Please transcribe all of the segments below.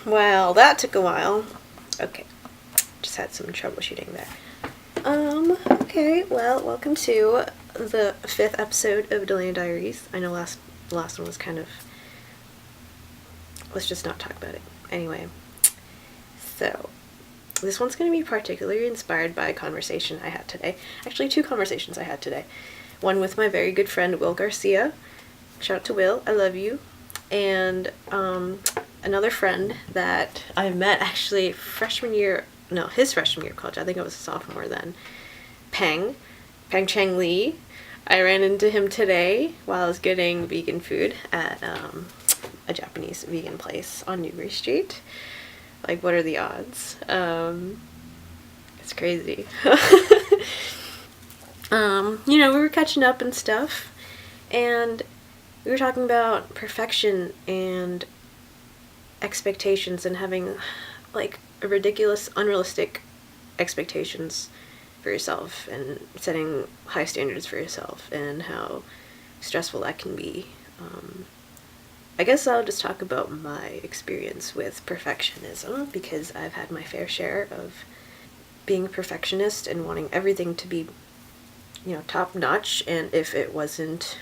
Well, that took a while. Okay, just had some troubleshooting there. Okay, well, welcome to the 5th episode of Dalena Diaries. I know the last one was kind of... Let's just not talk about it. Anyway, so this one's going to be particularly inspired by a conversation I had today. Actually, 2 conversations I had today. One with my very good friend, Will Garcia. Shout out to Will, I love you. And another friend that I met actually his freshman year of college. I think I was a sophomore then. Peng Chang Lee. I ran into him today while I was getting vegan food at a Japanese vegan place on Newbury Street. Like, what are the odds? It's crazy. We were catching up and stuff, and we were talking about perfection and expectations and having, like, ridiculous, unrealistic expectations for yourself and setting high standards for yourself and how stressful that can be. I guess I'll just talk about my experience with perfectionism, because I've had my fair share of being a perfectionist and wanting everything to be, top notch, and if it wasn't,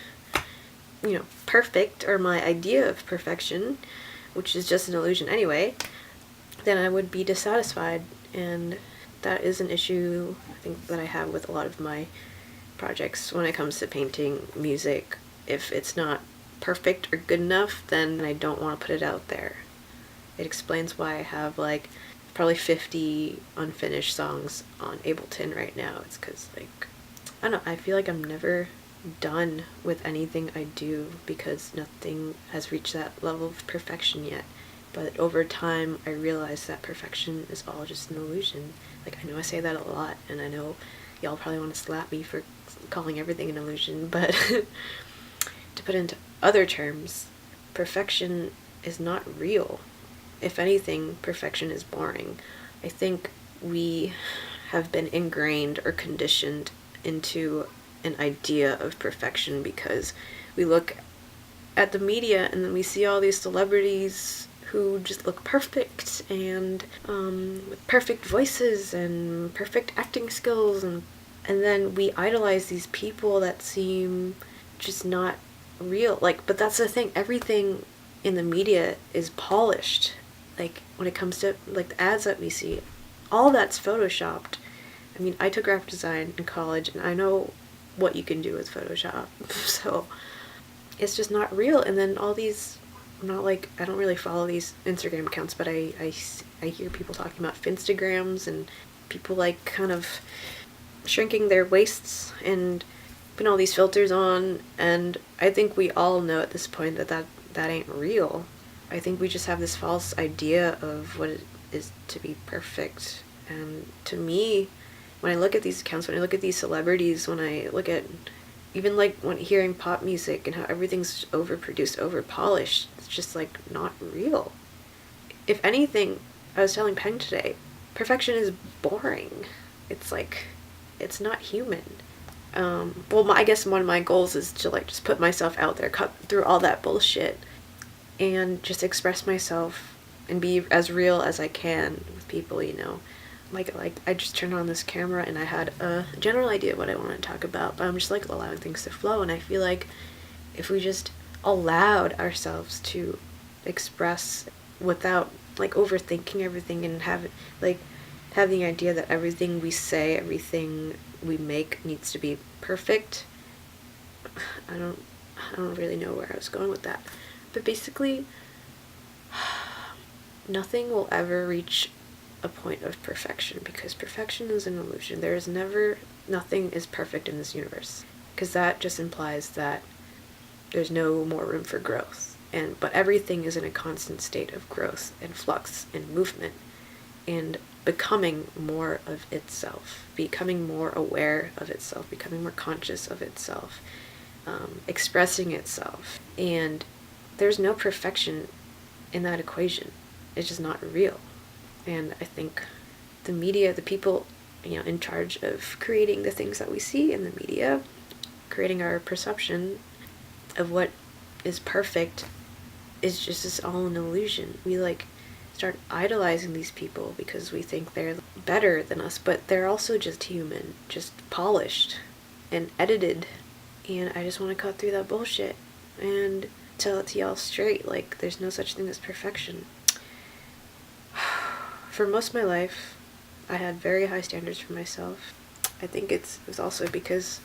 perfect, or my idea of perfection, which is just an illusion anyway, then I would be dissatisfied, and that is an issue I think that I have with a lot of my projects when it comes to painting, music. If it's not perfect or good enough, then I don't want to put it out there. It explains why I have probably 50 unfinished songs on Ableton right now. It's because I don't know, I feel like I'm never done with anything I do because nothing has reached that level of perfection yet. But over time, I realized that perfection is all just an illusion. I know I say that a lot, and I know y'all probably want to slap me for calling everything an illusion, but to put it into other terms, perfection is not real. If anything, perfection is boring. I think we have been ingrained or conditioned into an idea of perfection because we look at the media and then we see all these celebrities who just look perfect and with perfect voices and perfect acting skills, and then we idolize these people that seem just not real. But that's the thing, everything in the media is polished. When it comes to the ads that we see, all that's photoshopped. I mean, I took graphic design in college and I know what you can do with Photoshop. So it's just not real. And then all these, I don't really follow these Instagram accounts, but I hear people talking about Finstagrams and people kind of shrinking their waists and putting all these filters on, and I think we all know at this point that ain't real. I think we just have this false idea of what it is to be perfect. And to me, when I look at these accounts, when I look at these celebrities, when I look at even when hearing pop music and how everything's overproduced, overpolished, it's just not real. If anything, I was telling Peng today, perfection is boring. It's not human. I guess one of my goals is to just put myself out there, cut through all that bullshit, and just express myself and be as real as I can with people, I just turned on this camera and I had a general idea of what I wanted to talk about, but I'm just allowing things to flow, and I feel like if we just allowed ourselves to express without overthinking everything and have the idea that everything we say, everything we make needs to be perfect. I don't really know where I was going with that. But basically, nothing will ever reach a point of perfection because perfection is an illusion. Nothing is perfect in this universe, because that just implies that there's no more room for growth. But everything is in a constant state of growth and flux and movement and becoming more of itself, becoming more aware of itself, becoming more conscious of itself, expressing itself. And there's no perfection in that equation. It's just not real. And I think the media, the people, in charge of creating the things that we see in the media, creating our perception of what is perfect, is just all an illusion. start idolizing these people because we think they're better than us, but they're also just human, just polished and edited. And I just want to cut through that bullshit and tell it to y'all straight, like, there's no such thing as perfection. For most of my life, I had very high standards for myself. I think it was also because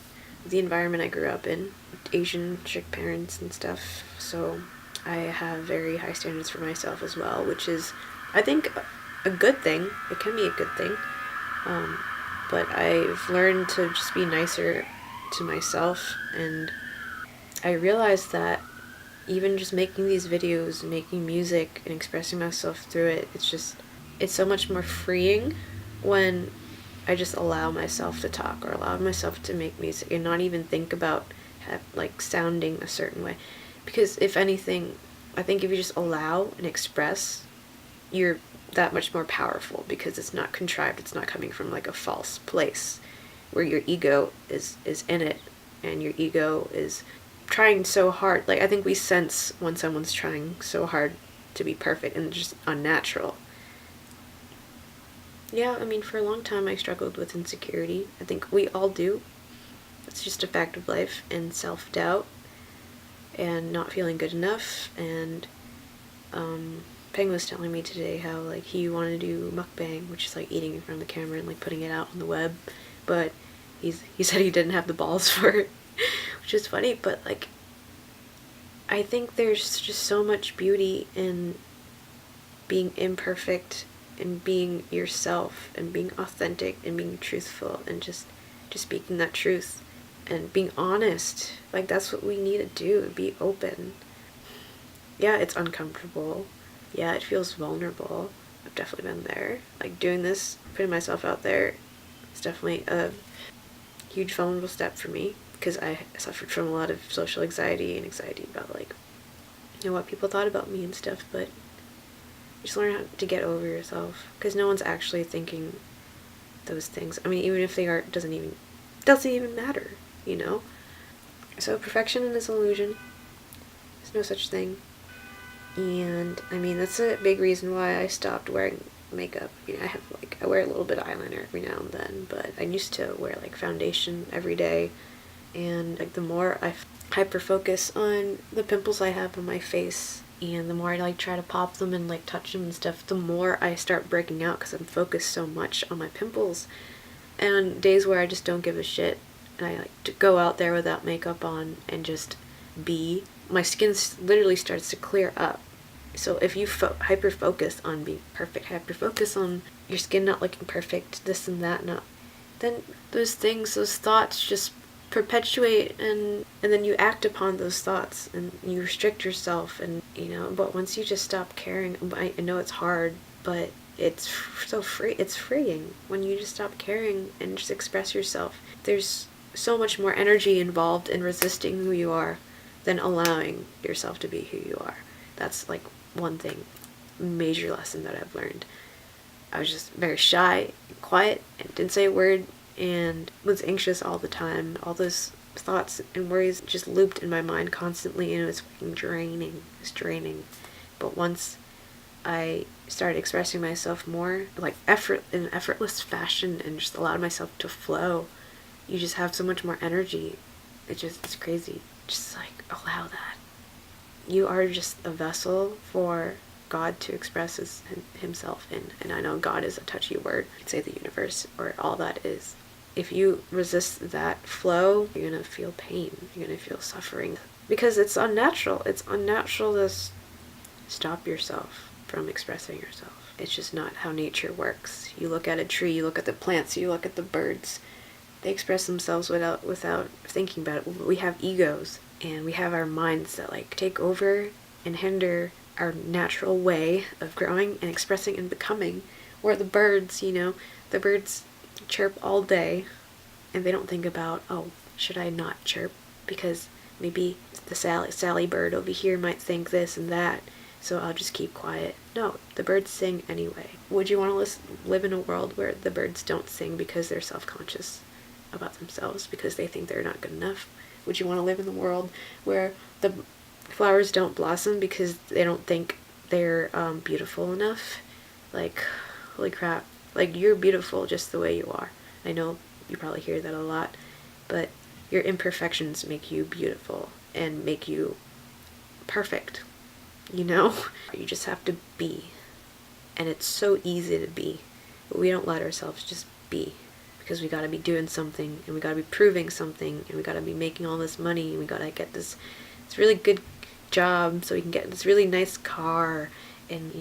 of the environment I grew up in, Asian strict parents and stuff, so I have very high standards for myself as well, which is, I think, a good thing. It can be a good thing. But I've learned to just be nicer to myself, and I realized that even just making these videos, making music, and expressing myself through it, it's so much more freeing when I just allow myself to talk or allow myself to make music and not even think about sounding a certain way. Because if anything, I think if you just allow and express, you're that much more powerful because it's not contrived, it's not coming from like a false place where your ego is in it and your ego is trying so hard. Like, I think we sense when someone's trying so hard to be perfect and just unnatural. Yeah, I mean, for a long time I struggled with insecurity. I think we all do. It's just a fact of life, and self-doubt and not feeling good enough. And Peng was telling me today how like he wanted to do mukbang, which is like eating in front of the camera and like putting it out on the web, but he said he didn't have the balls for it, which is funny. But like, I think there's just so much beauty in being imperfect and being yourself and being authentic and being truthful and just speaking that truth and being honest. Like, that's what we need to do, be open. Yeah, it's uncomfortable. Yeah, it feels vulnerable. I've definitely been there. Like, doing this, putting myself out there, it's definitely a huge vulnerable step for me because I suffered from a lot of social anxiety and anxiety about like, you know, what people thought about me and stuff. But just learn how to get over yourself, because no one's actually thinking those things. I mean, even if they are, it doesn't even matter, you know? So perfection is an illusion. There's no such thing. And I mean, that's a big reason why I stopped wearing makeup. You know, I wear a little bit of eyeliner every now and then, but I used to wear like foundation every day. And like, the more I hyper focus on the pimples I have on my face, and the more I like try to pop them and like touch them and stuff, the more I start breaking out because I'm focused so much on my pimples. And days where I just don't give a shit and I like to go out there without makeup on and just be, my skin literally starts to clear up. So if you hyper focus on being perfect, hyper focus on your skin not looking perfect, this and that, then those thoughts just perpetuate, and then you act upon those thoughts and you restrict yourself, and you know. But once you just stop caring, I know it's hard, but it's so free. It's freeing when you just stop caring and just express yourself. There's so much more energy involved in resisting who you are than allowing yourself to be who you are. That's like one thing, major lesson that I've learned. I was just very shy and quiet and didn't say a word and was anxious all the time. All those thoughts and worries just looped in my mind constantly, and it was fucking draining. It was draining. But once I started expressing myself more, like in an effortless fashion, and just allowed myself to flow, you just have so much more energy. It's crazy. Just like, allow that. You are just a vessel for God to express himself in. And I know God is a touchy word. You could say the universe, or all that is. If you resist that flow, you're going to feel pain. You're going to feel suffering. Because it's unnatural. It's unnatural to stop yourself from expressing yourself. It's just not how nature works. You look at a tree, you look at the plants, you look at the birds. They express themselves without thinking about it. We have egos, and we have our minds that like take over and hinder our natural way of growing and expressing and becoming. Or the birds, you know, the birds chirp all day and they don't think about, oh, should I not chirp because maybe the Sally bird over here might think this and that, so I'll just keep quiet. No, the birds sing anyway. Would you want to live in a world where the birds don't sing because they're self-conscious about themselves, because they think they're not good enough? Would you want to live in the world where the flowers don't blossom because they don't think they're beautiful enough. Like, holy crap, like, you're beautiful just the way you are. I know you probably hear that a lot, but your imperfections make you beautiful and make you perfect, you know? You just have to be. And it's so easy to be, but we don't let ourselves just be, because we gotta be doing something, and we gotta be proving something, and we gotta be making all this money, and we gotta get this really good job so we can get this really nice car, and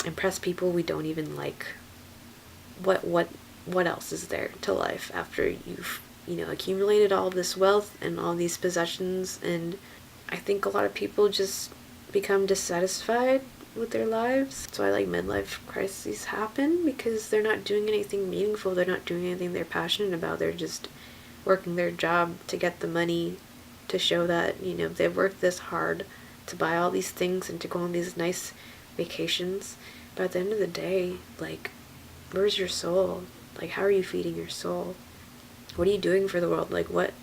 impress people we don't even like. What else is there to life after you've accumulated all this wealth and all these possessions? And I think a lot of people just become dissatisfied with their lives. That's why, like, midlife crises happen, because they're not doing anything meaningful. They're not doing anything they're passionate about. They're just working their job to get the money, to show that they've worked this hard to buy all these things and to go on these nice vacations. But at the end of the day, like, where's your soul? Like, how are you feeding your soul? What are you doing for the world? Like, what?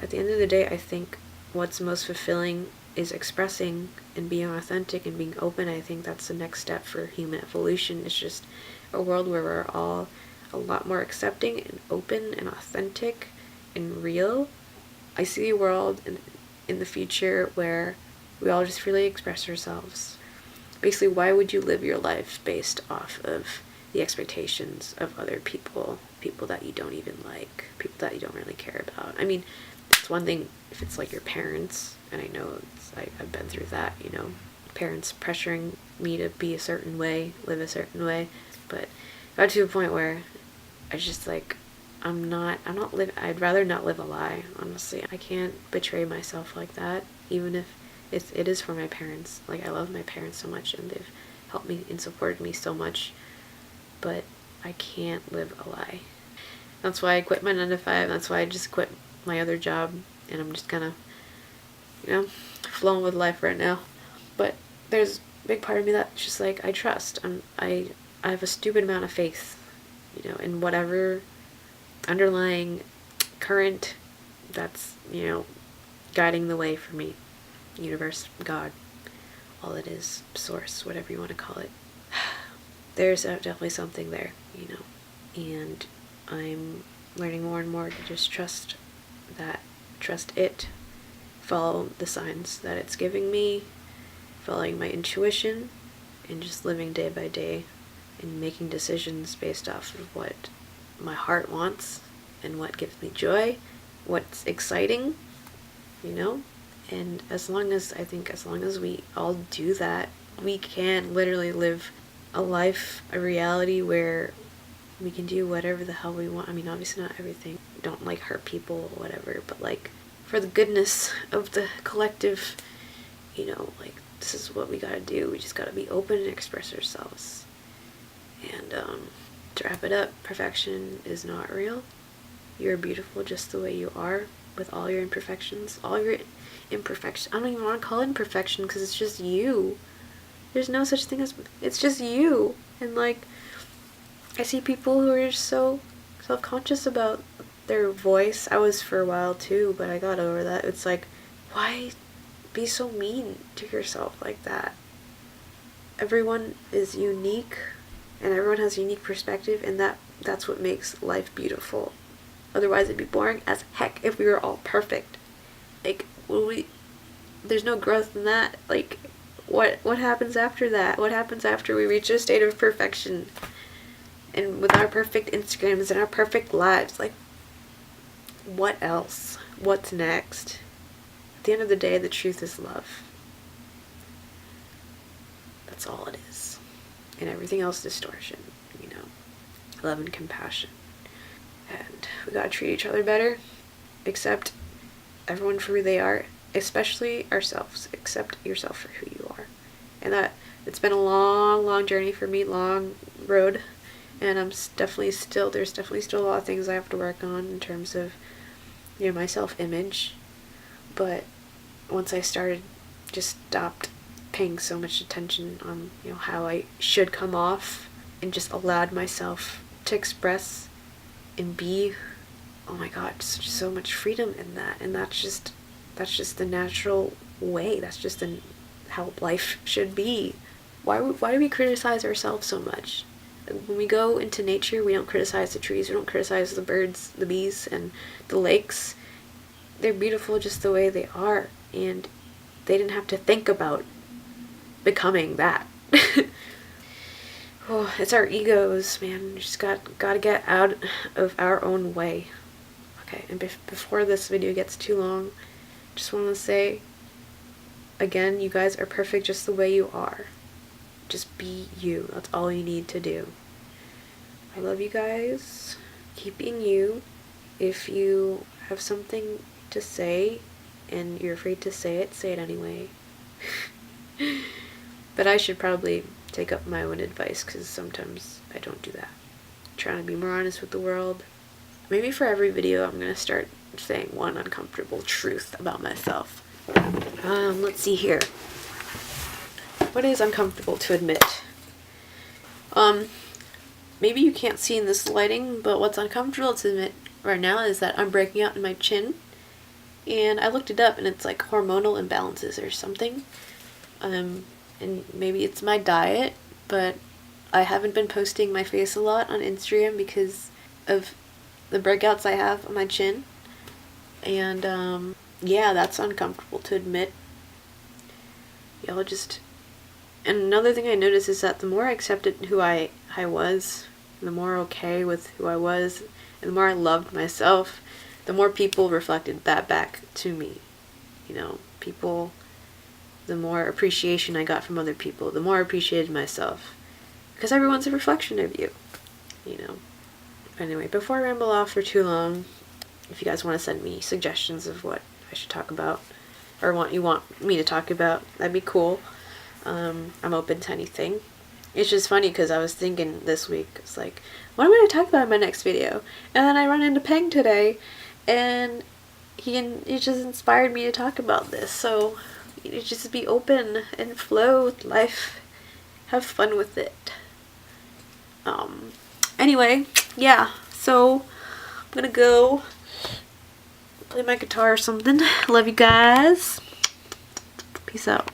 At the end of the day, I think what's most fulfilling is expressing and being authentic and being open. I think that's the next step for human evolution. It's just a world where we're all a lot more accepting and open and authentic and real. I see a world in the future where we all just really express ourselves. Basically, why would you live your life based off of the expectations of other people that you don't even like, people that you don't really care about? I mean, it's one thing if it's like your parents, and I know I've been through that, parents pressuring me to be a certain way, live a certain way, but got to a point where I just like, I'd rather not live a lie, honestly. I can't betray myself like that, even if it is for my parents. Like, I love my parents so much, and they've helped me and supported me so much, but I can't live a lie. That's why I quit my 9 to 5. That's why I just quit my other job, and I'm just kind of, flowing with life right now. But there's a big part of me that's just like, I trust. I have a stupid amount of faith, in whatever underlying current that's, guiding the way for me. Universe, God, all it is, source, whatever you want to call it. There's definitely something there, and I'm learning more and more to just trust it, follow the signs that it's giving me, following my intuition, and just living day by day and making decisions based off of what my heart wants and what gives me joy, what's exciting, and as long as we all do that, we can literally live a life, a reality where we can do whatever the hell we want. I mean, obviously not everything. Don't like hurt people or whatever, but like for the goodness of the collective, like, this is what we gotta do. We just gotta be open and express ourselves. And to wrap it up, perfection is not real. You're beautiful just the way you are, with all your imperfections, all your imperfections. I don't even want to call it imperfection, because it's just you. There's no such thing as, it's just you. And like, I see people who are just so self-conscious about their voice. I was for a while too, but I got over that. It's like, why be so mean to yourself like that? Everyone is unique, and everyone has a unique perspective, and that's what makes life beautiful. Otherwise it'd be boring as heck if we were all perfect. Like, there's no growth in that. Like, what happens after that? What happens after we reach a state of perfection? And with our perfect Instagrams and our perfect lives, like, what else? What's next? At the end of the day, the truth is love. That's all it is. And everything else distortion, love and compassion. And we gotta treat each other better. Accept everyone for who they are, especially ourselves. Accept yourself for who you are. And it's been a long journey for me, long road. And there's definitely still a lot of things I have to work on in terms of, my self-image. But once I stopped paying so much attention on, how I should come off, and just allowed myself to express and be, oh my God, so much freedom in that. And that's just the natural way. That's just how life should be. why do we criticize ourselves so much? When we go into nature, we don't criticize the trees, we don't criticize the birds, the bees, and the lakes. They're beautiful just the way they are, and they didn't have to think about becoming that. Oh, it's our egos, man. We just gotta get out of our own way. Okay, and before this video gets too long, just want to say, again, you guys are perfect just the way you are. Just be you. That's all you need to do. I love you guys. Keep being you. If you have something to say and you're afraid to say it anyway. But I should probably take up my own advice, because sometimes I don't do that. I'm trying to be more honest with the world. Maybe for every video I'm going to start saying one uncomfortable truth about myself. Let's see here. What is uncomfortable to admit? Maybe you can't see in this lighting, but what's uncomfortable to admit right now is that I'm breaking out in my chin. And I looked it up, and it's like hormonal imbalances or something. And maybe it's my diet, but I haven't been posting my face a lot on Instagram because of the breakouts I have on my chin. And yeah, that's uncomfortable to admit. Y'all just... And another thing I noticed is that the more I accepted who I was, the more okay with who I was, and the more I loved myself, the more people reflected that back to me. You know, people, the more appreciation I got from other people, the more I appreciated myself. Because everyone's a reflection of you, you know. Anyway, before I ramble off for too long, if you guys want to send me suggestions of what I should talk about, or what you want me to talk about, that'd be cool. I'm open to anything. It's just funny because I was thinking this week, it's like, what am I going to talk about in my next video? And then I run into Peng today, and he just inspired me to talk about this. So you just be open and flow with life. Have fun with it. Anyway, yeah, so I'm gonna go play my guitar or something. Love you guys. Peace out.